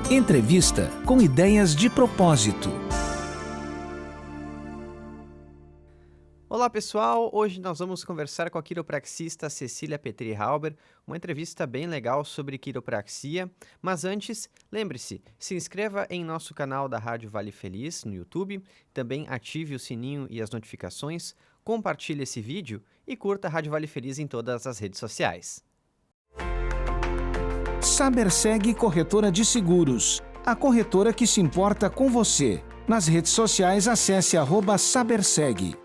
Entrevista com ideias de propósito. Olá pessoal, hoje nós vamos conversar com a quiropraxista Cecília Petri-Halber, uma entrevista bem legal sobre quiropraxia, mas antes, lembre-se, se inscreva em nosso canal da Rádio Vale Feliz no YouTube, também ative o sininho e as notificações, compartilhe esse vídeo e curta a Rádio Vale Feliz em todas as redes sociais. Saberseg Corretora de Seguros, a corretora que se importa com você. Nas redes sociais, acesse @Saberseg.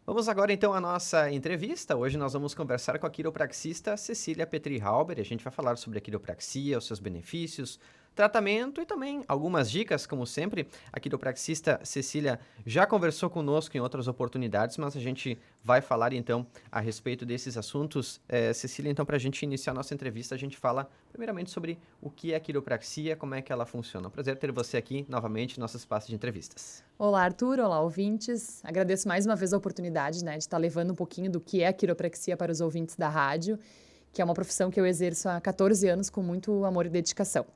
Vamos agora então à nossa entrevista. Hoje nós vamos conversar com a quiropraxista Cecília Petri-Halber. A gente vai falar sobre a quiropraxia, os seus benefícios, tratamento e também algumas dicas, como sempre. A quiropraxista Cecília já conversou conosco em outras oportunidades, mas a gente vai falar então a respeito desses assuntos. Cecília, então, para a gente iniciar a nossa entrevista, a gente fala primeiramente sobre o que é a quiropraxia, como é que ela funciona. Prazer ter você aqui novamente no nosso espaço de entrevistas. Olá, Arthur. Olá, ouvintes. Agradeço mais uma vez a oportunidade, de estar levando um pouquinho do que é a quiropraxia para os ouvintes da rádio, que é uma profissão que eu exerço há 14 anos com muito amor e dedicação.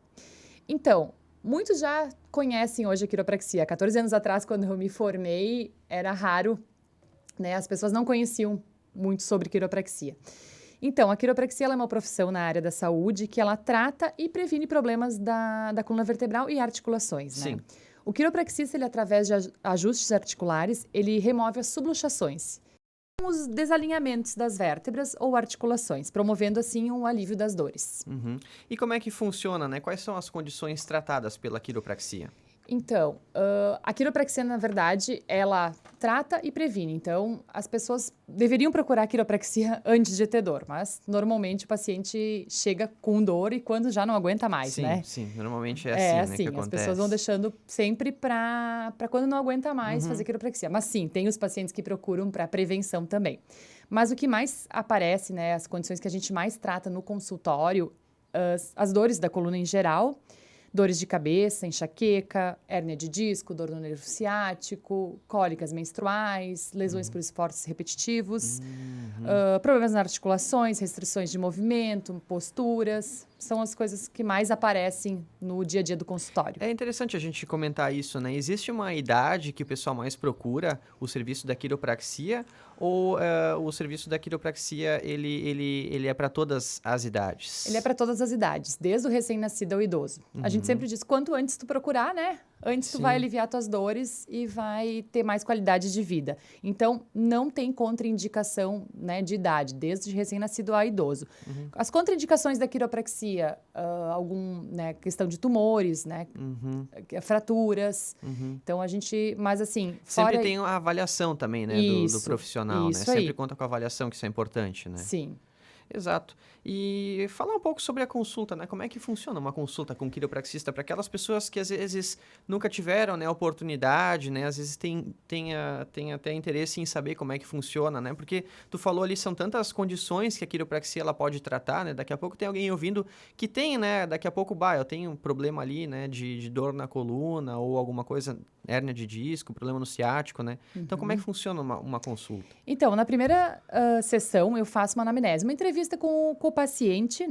Então, muitos já conhecem hoje a quiropraxia. Há 14 anos atrás, quando eu me formei, era raro, as pessoas não conheciam muito sobre quiropraxia. Então, a quiropraxia ela é uma profissão na área da saúde que ela trata e previne problemas da coluna vertebral e articulações, Sim. O quiropraxista, ele, através de ajustes articulares, ele remove as subluxações, os desalinhamentos das vértebras ou articulações, promovendo assim um alívio das dores. Uhum. E como é que funciona, né? Quais são as condições tratadas pela quiropraxia? Então, a quiropraxia, na verdade, ela trata e previne. Então, as pessoas deveriam procurar a quiropraxia antes de ter dor, mas normalmente o paciente chega com dor e quando já não aguenta mais, sim, né? Sim, normalmente é assim, né, que as acontece. pessoas vão deixando sempre para quando não aguenta mais fazer quiropraxia. Mas sim, tem os pacientes que procuram para prevenção também. Mas o que mais aparece, as condições que a gente mais trata no consultório, as dores da coluna em geral, dores de cabeça, enxaqueca, hérnia de disco, dor no nervo ciático, cólicas menstruais, lesões por esportes repetitivos, problemas nas articulações, restrições de movimento, posturas. São as coisas que mais aparecem no dia a dia do consultório. É interessante a gente comentar isso, né? Existe uma idade que o pessoal mais procura o serviço da quiropraxia ou o serviço da quiropraxia ele é para todas as idades? Ele é para todas as idades, desde o recém-nascido ao idoso. A gente sempre diz, quanto antes tu procurar, antes tu vai aliviar tuas dores e vai ter mais qualidade de vida. Então, não tem contraindicação, de idade, desde recém-nascido a idoso. As contraindicações da quiropraxia, questão de tumores, fraturas. Então, a gente, mas assim... Sempre tem a avaliação também, do profissional, isso Sempre aí. conta com a avaliação, que isso é importante, né? Sim. Exato. E falar um pouco sobre a consulta, Como é que funciona uma consulta com quiropraxista para aquelas pessoas que às vezes nunca tiveram, a oportunidade, Às vezes tem até interesse em saber como é que funciona, Porque tu falou ali, são tantas condições que a quiropraxia ela pode tratar, Daqui a pouco tem alguém ouvindo que tem, Daqui a pouco, eu tenho um problema ali, de dor na coluna ou alguma coisa, hérnia de disco, problema no ciático, Então, como é que funciona uma consulta? Então, na primeira sessão, eu faço uma anamnese, uma entrevista com o paciente,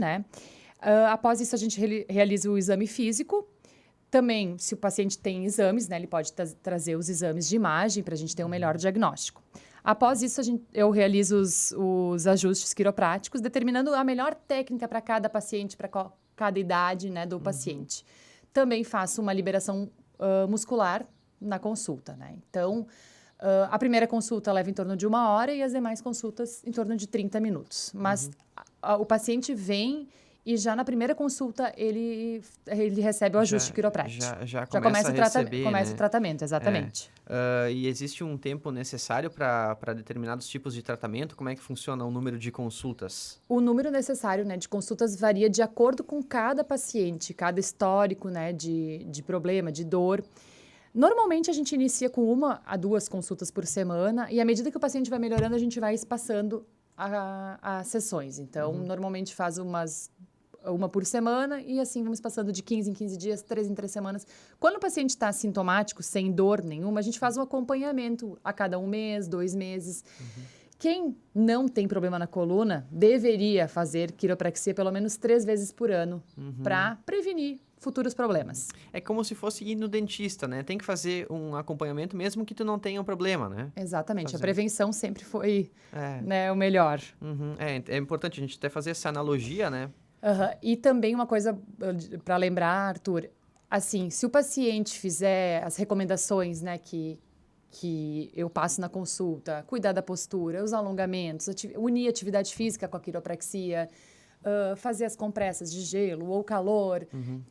após isso, a gente realiza o exame físico. Também, se o paciente tem exames, ele pode trazer os exames de imagem para a gente ter um melhor diagnóstico. Após isso, eu realizo os ajustes quiropráticos, determinando a melhor técnica para cada paciente, para cada idade, do paciente. Também faço uma liberação muscular na consulta, Então, a primeira consulta leva em torno de 1 hora e as demais consultas em torno de 30 minutos. Mas o paciente vem e já na primeira consulta ele recebe o ajuste quiroprático. Já começa a receber, começa o tratamento, exatamente. E existe um tempo necessário para determinados tipos de tratamento? Como é que funciona o número de consultas? O número necessário de consultas varia de acordo com cada paciente, cada histórico de problema, de dor. Normalmente, a gente inicia com 1 a 2 consultas por semana e, à medida que o paciente vai melhorando, a gente vai espaçando as sessões. Então, normalmente faz uma por semana e assim vamos passando de 15 em 15 dias, 3 em 3 semanas. Quando o paciente está sintomático, sem dor nenhuma, a gente faz um acompanhamento a cada 1 mês, 2 meses, quem não tem problema na coluna deveria fazer quiropraxia pelo menos 3 vezes por ano para prevenir futuros problemas. É como se fosse ir no dentista, né? Tem que fazer um acompanhamento mesmo que tu não tenha um problema, né? Exatamente. Fazer. A prevenção sempre foi É. né, o melhor. É importante a gente até fazer essa analogia, né? E também uma coisa para lembrar, Arthur, assim, se o paciente fizer as recomendações, né, que eu passo na consulta, cuidar da postura, os alongamentos, unir atividade física com a quiropraxia, fazer as compressas de gelo ou calor,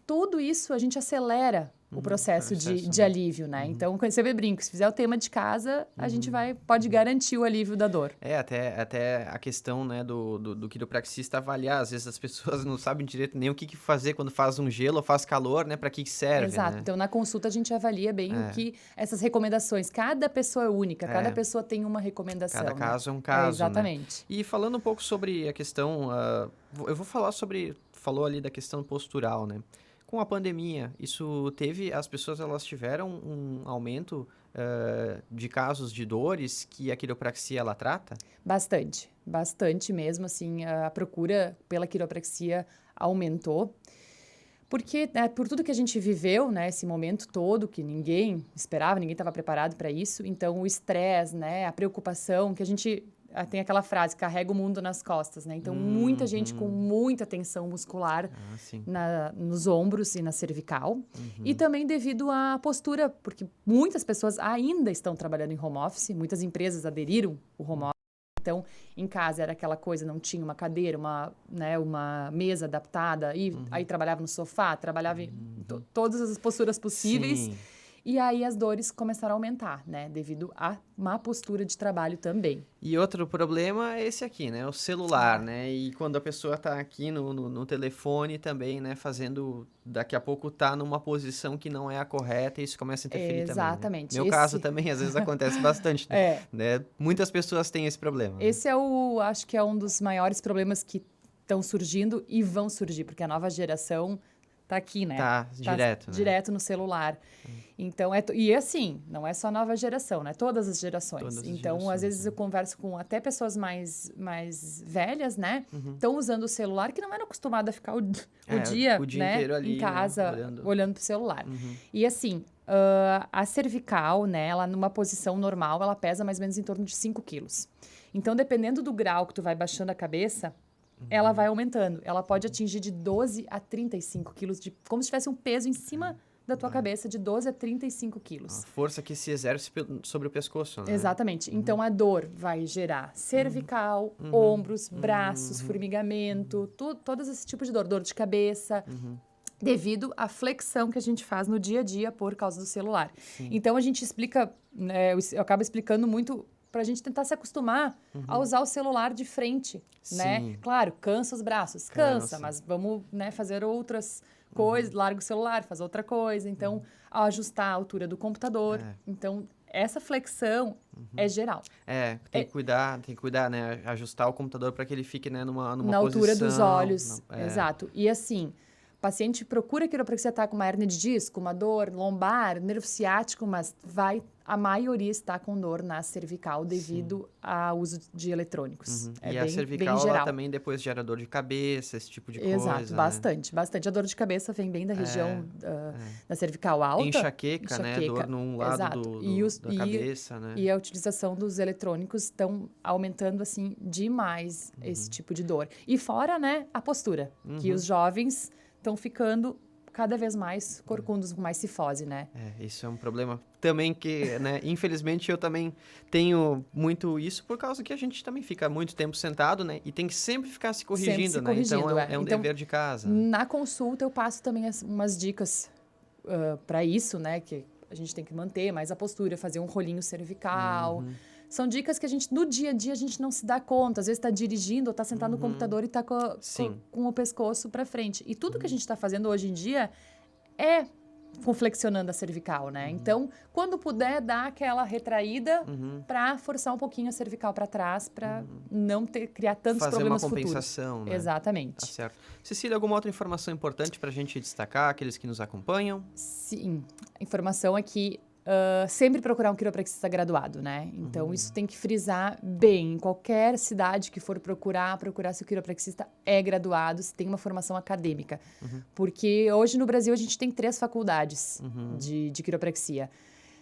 tudo isso a gente acelera o processo de alívio, né? Então, quando você vê brinco, se fizer o tema de casa, a gente pode garantir o alívio da dor. Até a questão, né, do quiropraxista avaliar. Às vezes as pessoas não sabem direito nem o que fazer quando faz um gelo ou faz calor, né? Para que serve, Exato. né? Então, na consulta, a gente avalia bem o que essas recomendações. Cada pessoa é única, cada pessoa tem uma recomendação. Cada né? caso é um caso, exatamente. Né? E falando um pouco sobre a questão... eu vou falar sobre... Falou ali da questão postural, né? Com a pandemia, as pessoas elas tiveram um aumento de casos de dores que a quiropraxia ela trata? Bastante mesmo, assim, a procura pela quiropraxia aumentou, porque por tudo que a gente viveu, né, esse momento todo, que ninguém esperava, ninguém estava preparado para isso, então o estresse, né, a preocupação, que a gente... Tem aquela frase, carrega o mundo nas costas, né? Então, muita gente com muita tensão muscular nos ombros e na cervical. E também devido à postura, porque muitas pessoas ainda estão trabalhando em home office, muitas empresas aderiram ao home office. Então, em casa era aquela coisa, não tinha uma cadeira, uma mesa adaptada, e aí trabalhava no sofá, trabalhava em todas as posturas possíveis. Sim. E aí as dores começaram a aumentar, né? Devido à má postura de trabalho também. E outro problema é esse aqui, né? O celular, né? E quando a pessoa tá aqui no telefone também, né? Fazendo... Daqui a pouco tá numa posição que não é a correta e isso começa a interferir Exatamente. também, né? Meu caso também, às vezes, acontece bastante, né? Muitas pessoas têm esse problema. Esse acho que é um dos maiores problemas que estão surgindo e vão surgir, porque a nova geração... Tá aqui, né? Tá direto, né? Direto no celular. Então, e assim, não é só a nova geração, né? Todas as gerações. Às vezes eu converso com até pessoas mais velhas, né? Estão usando o celular, que não eram acostumadas a ficar o dia né? inteiro ali, em casa, né? olhando pro celular. E assim, a cervical, né? Ela numa posição normal, ela pesa mais ou menos em torno de 5 quilos. Então, dependendo do grau que tu vai baixando a cabeça, ela vai aumentando. Ela pode atingir de 12 a 35 quilos, como se tivesse um peso em cima da tua cabeça, de 12 a 35 quilos. A força que se exerce sobre o pescoço, né? Exatamente. Então, a dor vai gerar cervical, ombros, braços, formigamento, todos esses tipos de dor de cabeça, devido à flexão que a gente faz no dia a dia por causa do celular. Então, a gente explica, né, eu acabo explicando muito... para a gente tentar se acostumar a usar o celular de frente, né? Claro, cansa os braços, cansa, mas vamos, né, fazer outras coisas, larga o celular, faz outra coisa. Então, ajustar a altura do computador. Então, essa flexão é geral. Tem que cuidar, né? Ajustar o computador para que ele fique, né, numa na posição... altura dos olhos, exato. E assim... O paciente procura quiropraxia estar com uma hernia de disco, uma dor lombar, nervo ciático, mas a maioria está com dor na cervical devido ao uso de eletrônicos. E a cervical ela também depois gera dor de cabeça, esse tipo de coisa. Exato, bastante. A dor de cabeça vem bem da região da cervical alta. Enxaqueca, né? Dor num lado da cabeça, né? E a utilização dos eletrônicos estão aumentando, assim, demais esse tipo de dor. E fora, né, a postura, que os jovens... estão ficando cada vez mais corcundos, com mais cifose, né? Isso é um problema também que, né, infelizmente eu também tenho muito isso por causa que a gente também fica muito tempo sentado, né? E tem que sempre ficar se corrigindo, né? Então é um dever de casa. Na consulta eu passo também umas dicas para isso, né? Que a gente tem que manter mais a postura, fazer um rolinho cervical... São dicas que no dia a dia a gente não se dá conta. Às vezes está dirigindo ou está sentado no computador e está com o pescoço para frente. E tudo que a gente está fazendo hoje em dia é flexionando a cervical, né? Então, quando puder, dá aquela retraída para forçar um pouquinho a cervical para trás, para não criar tantos problemas futuros. Fazer uma compensação, né? Exatamente. Tá certo. Cecília, alguma outra informação importante para a gente destacar, aqueles que nos acompanham? Sim. A informação é que sempre procurar um quiropraxista graduado, né? Então, isso tem que frisar bem. Em qualquer cidade que for procurar se o quiropraxista é graduado, se tem uma formação acadêmica. Porque hoje no Brasil a gente tem 3 faculdades de quiropraxia.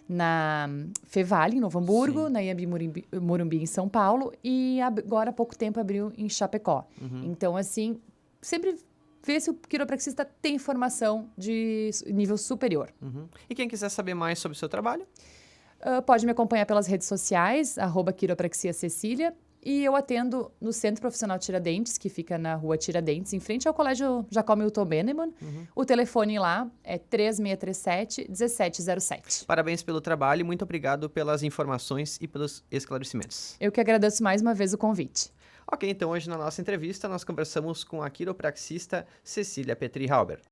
Na Fevale, em Novo Hamburgo, Sim. na Iambi Morumbi, em São Paulo, e agora há pouco tempo abriu em Chapecó. Então, assim, sempre ver se o quiropraxista tem formação de nível superior. E quem quiser saber mais sobre o seu trabalho, Pode me acompanhar pelas redes sociais, @quiropraxiacecília, e eu atendo no Centro Profissional Tiradentes, que fica na rua Tiradentes, em frente ao Colégio Jacó Milton Benneman. O telefone lá é 3637-1707. parabéns pelo trabalho e muito obrigado pelas informações e pelos esclarecimentos. Eu que agradeço mais uma vez o convite. Ok, então hoje na nossa entrevista nós conversamos com a quiropraxista Cecília Petri Halber.